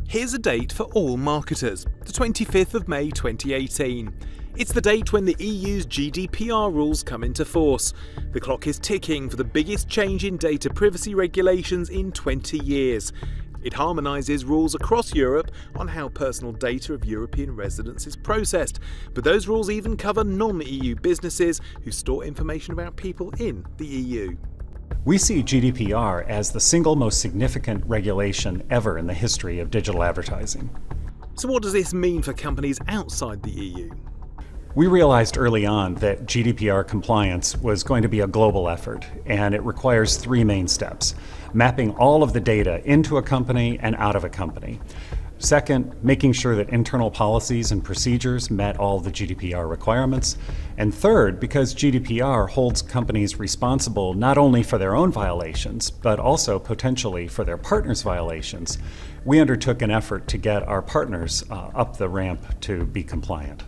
Here's a date for all marketers, the 25th of May 2018. It's the date when the EU's GDPR rules come into force. The clock is ticking for the biggest change in data privacy regulations in 20 years. It harmonises rules across Europe on how personal data of European residents is processed, but those rules even cover non-EU businesses who store information about people in the EU. We see GDPR as the single most significant regulation ever in the history of digital advertising. So what does this mean for companies outside the EU? We realized early on that GDPR compliance was going to be a global effort, and it requires three main steps: mapping all of the data into a company and out of a company. Second, making sure that internal policies and procedures met all the GDPR requirements. And third, because GDPR holds companies responsible not only for their own violations, but also potentially for their partners' violations, we undertook an effort to get our partners up the ramp to be compliant.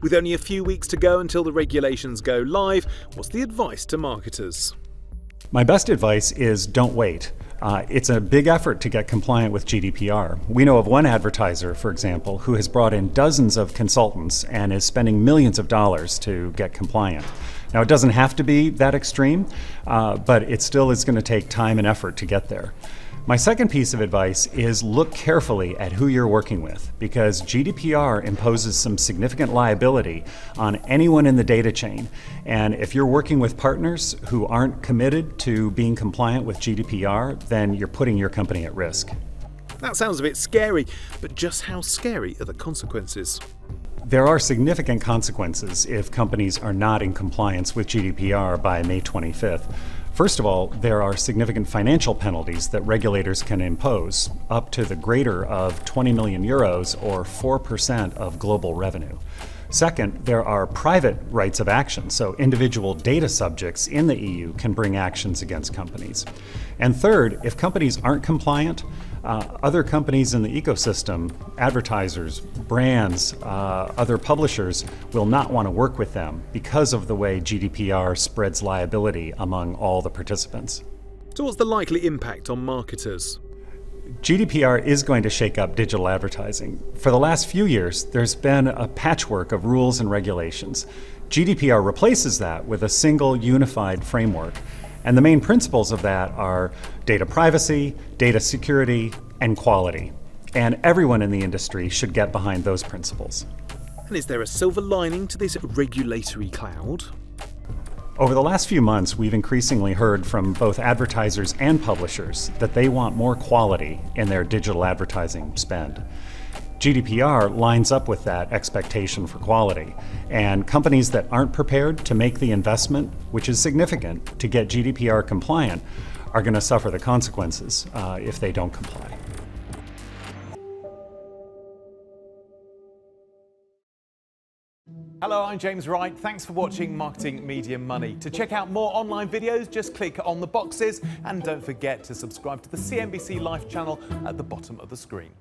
With only a few weeks to go until the regulations go live, what's the advice to marketers? My best advice is don't wait. It's a big effort to get compliant with GDPR. We know of one advertiser, for example, who has brought in dozens of consultants and is spending millions of dollars to get compliant. Now, it doesn't have to be that extreme, but it still is going to take time and effort to get there. My second piece of advice is look carefully at who you're working with, because GDPR imposes some significant liability on anyone in the data chain. And if you're working with partners who aren't committed to being compliant with GDPR, then you're putting your company at risk. That sounds a bit scary, but just how scary are the consequences? There are significant consequences if companies are not in compliance with GDPR by May 25th. First of all, there are significant financial penalties that regulators can impose, up to the greater of 20 million euros or 4% of global revenue. Second, there are private rights of action, so individual data subjects in the EU can bring actions against companies. And third, if companies aren't compliant, other companies in the ecosystem, advertisers, brands, other publishers will not want to work with them because of the way GDPR spreads liability among all the participants. So what's the likely impact on marketers? GDPR is going to shake up digital advertising. For the last few years, there's been a patchwork of rules and regulations. GDPR replaces that with a single unified framework. And the main principles of that are data privacy, data security, and quality. And everyone in the industry should get behind those principles. And is there a silver lining to this regulatory cloud? Over the last few months, we've increasingly heard from both advertisers and publishers that they want more quality in their digital advertising spend. GDPR lines up with that expectation for quality, and companies that aren't prepared to make the investment, which is significant, to get GDPR compliant, are going to suffer the consequences if they don't comply. Hello, I'm James Wright. Thanks for watching Marketing Media Money. To check out more online videos, just click on the boxes and don't forget to subscribe to the CNBC Live channel at the bottom of the screen.